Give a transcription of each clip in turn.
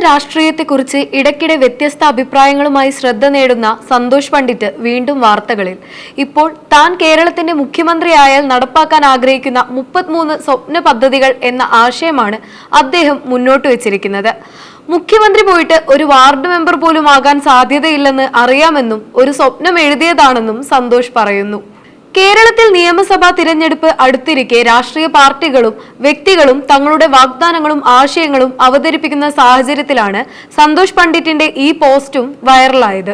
രാഷ്ട്രീയത്തെക്കുറിച്ച് ഇടയ്ക്കിടെ വ്യത്യസ്ത അഭിപ്രായങ്ങളുമായി ശ്രദ്ധ നേടുന്ന സന്തോഷ് പണ്ഡിറ്റ് വീണ്ടും വാർത്തകളിൽ. ഇപ്പോൾ താൻ കേരളത്തിന്റെ മുഖ്യമന്ത്രിയായാൽ നടപ്പാക്കാൻ ആഗ്രഹിക്കുന്ന 33 സ്വപ്ന പദ്ധതികൾ എന്ന ആശയമാണ് അദ്ദേഹം മുന്നോട്ട് വെച്ചിരിക്കുന്നത്. മുഖ്യമന്ത്രി പോയിട്ട് ഒരു വാർഡ് മെമ്പർ പോലും ആകാൻ സാധ്യതയില്ലെന്ന് അറിയാമെന്നും ഒരു സ്വപ്നം എഴുതിയതാണെന്നും സന്തോഷ് പറയുന്നു. കേരളത്തിൽ നിയമസഭാ തിരഞ്ഞെടുപ്പ് അടുത്തിരിക്കെ രാഷ്ട്രീയ പാർട്ടികളും വ്യക്തികളും തങ്ങളുടെ വാഗ്ദാനങ്ങളും ആശയങ്ങളും അവതരിപ്പിക്കുന്ന സാഹചര്യത്തിലാണ് സന്തോഷ് പണ്ഡിറ്റിന്റെ ഈ പോസ്റ്റും വൈറലായത്.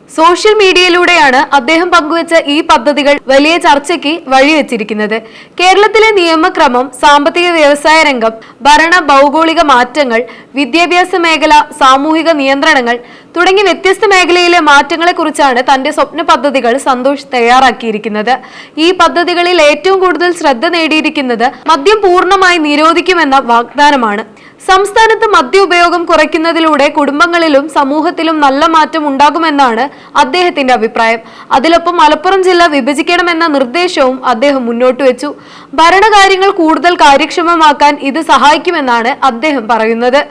സോഷ്യൽ മീഡിയയിലൂടെയാണ് അദ്ദേഹം പങ്കുവച്ച ഈ പദ്ധതികൾ വലിയ ചർച്ചയ്ക്ക് വഴിവെച്ചിരിക്കുന്നത്. കേരളത്തിലെ നിയമക്രമം, സാമ്പത്തിക വ്യവസായ രംഗം, ഭരണ ഭൗഗോളിക മാറ്റങ്ങൾ, വിദ്യാഭ്യാസ മേഖല, സാമൂഹിക നിയന്ത്രണങ്ങൾ തുടങ്ങി വ്യത്യസ്ത മേഖലയിലെ മാറ്റങ്ങളെ കുറിച്ചാണ് തന്റെ സ്വപ്ന പദ്ധതികൾ സന്തോഷ് തയ്യാറാക്കിയിരിക്കുന്നത്. ഈ പദ്ധതികളിൽ ഏറ്റവും കൂടുതൽ ശ്രദ്ധ നേടിയിരിക്കുന്നത് മദ്യം പൂർണ്ണമായി നിരോധിക്കുമെന്ന വാഗ്ദാനമാണ്. സംസ്ഥാനത്ത് മദ്യ ഉപയോഗം കുറയ്ക്കുന്നതിലൂടെ കുടുംബങ്ങളിലും സമൂഹത്തിലും നല്ല മാറ്റം ഉണ്ടാകുമെന്നാണ് അദ്ദേഹത്തിന്റെ അഭിപ്രായം. അതിലൊപ്പം മലപ്പുറം ജില്ല വിഭജിക്കണമെന്ന നിർദ്ദേശവും അദ്ദേഹം മുന്നോട്ട് വെച്ചു. ഭരണകാര്യങ്ങൾ കൂടുതൽ കാര്യക്ഷമമാക്കാൻ ഇത് സഹായിക്കുമെന്നാണ് അദ്ദേഹം പറയുന്നത്.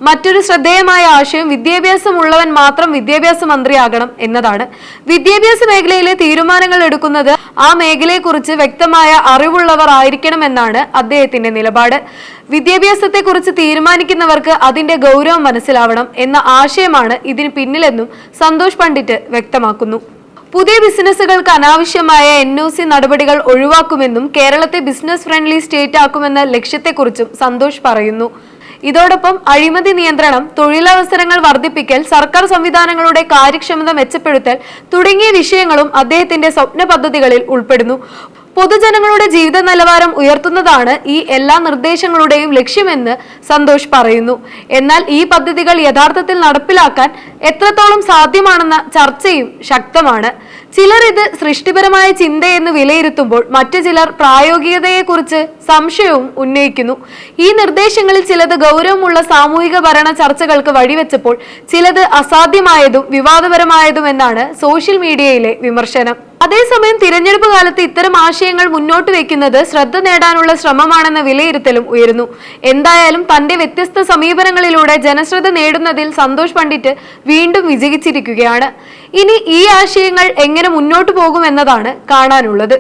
മറ്റൊരു ശ്രദ്ധേയമായ ആശയം വിദ്യാഭ്യാസമുള്ളവൻ മാത്രം വിദ്യാഭ്യാസ മന്ത്രിയാകണം എന്നതാണ്. വിദ്യാഭ്യാസ മേഖലയിലെ തീരുമാനങ്ങൾ എടുക്കുന്നത് ആ മേഖലയെക്കുറിച്ച് വ്യക്തമായ അറിവുള്ളവർ ആയിരിക്കണമെന്നാണ് അദ്ദേഹത്തിന്റെ നിലപാട്. വിദ്യാഭ്യാസത്തെക്കുറിച്ച് തീരുമാനിക്കുന്നവർക്ക് അതിന്റെ ഗൗരവം മനസ്സിലാവണം എന്ന ആശയമാണ് ഇതിന് പിന്നിലെന്നും സന്തോഷ് പണ്ഡിറ്റ് വ്യക്തമാക്കുന്നു. പുതിയ ബിസിനസ്സുകൾക്ക് അനാവശ്യമായ NOC നടപടികൾ ഒഴിവാക്കുമെന്നും കേരളത്തെ ബിസിനസ് ഫ്രണ്ട്ലി സ്റ്റേറ്റ് ആക്കുമെന്ന ലക്ഷ്യത്തെക്കുറിച്ചും സന്തോഷ് പറയുന്നു. ഇതോടൊപ്പം അഴിമതി നിയന്ത്രണം, തൊഴിലവസരങ്ങൾ വർദ്ധിപ്പിക്കൽ, സർക്കാർ സംവിധാനങ്ങളുടെ കാര്യക്ഷമത മെച്ചപ്പെടുത്തൽ തുടങ്ങിയ വിഷയങ്ങളും അദ്ദേഹത്തിന്റെ സ്വപ്ന പദ്ധതികളിൽ ഉൾപ്പെടുന്നു. പൊതുജനങ്ങളുടെ ജീവിത നിലവാരം ഉയർത്തുന്നതാണ് ഈ എല്ലാ നിർദ്ദേശങ്ങളുടെയും ലക്ഷ്യമെന്ന് സന്തോഷ് പറയുന്നു. എന്നാൽ ഈ പദ്ധതികൾ യഥാർത്ഥത്തിൽ നടപ്പിലാക്കാൻ എത്രത്തോളം സാധ്യമാണെന്ന ചർച്ചയും ശക്തമാണ്. ചിലർ ഇത് സൃഷ്ടിപരമായ ചിന്തയെന്ന് വിലയിരുത്തുമ്പോൾ മറ്റു ചിലർ പ്രായോഗികതയെക്കുറിച്ച് സംശയവും ഉന്നയിക്കുന്നു. ഈ നിർദ്ദേശങ്ങളിൽ ചിലത് ഗൗരവമുള്ള സാമൂഹിക ഭരണ ചർച്ചകൾക്ക് വഴിവെച്ചപ്പോൾ ചിലത് അസാധ്യമായതും വിവാദപരമായതുമെന്നാണ് സോഷ്യൽ മീഡിയയിലെ വിമർശനം. അതേസമയം തിരഞ്ഞെടുപ്പ് കാലത്ത് ഇത്തരം ആശയങ്ങൾ മുന്നോട്ട് വയ്ക്കുന്നത് ശ്രദ്ധ നേടാനുള്ള ശ്രമമാണെന്ന വിലയിരുത്തലും ഉയരുന്നു. എന്തായാലും തന്റെ വ്യത്യസ്ത സമീപനങ്ങളിലൂടെ ജനശ്രദ്ധ നേടുന്നതിൽ സന്തോഷ് പണ്ഡിറ്റ് വീണ്ടും വിജയിച്ചിരിക്കുകയാണ്. ഇനി ഈ ആശയങ്ങൾ എങ്ങനെ മുന്നോട്ട് പോകുമെന്നതാണ് കാണാനുള്ളത്.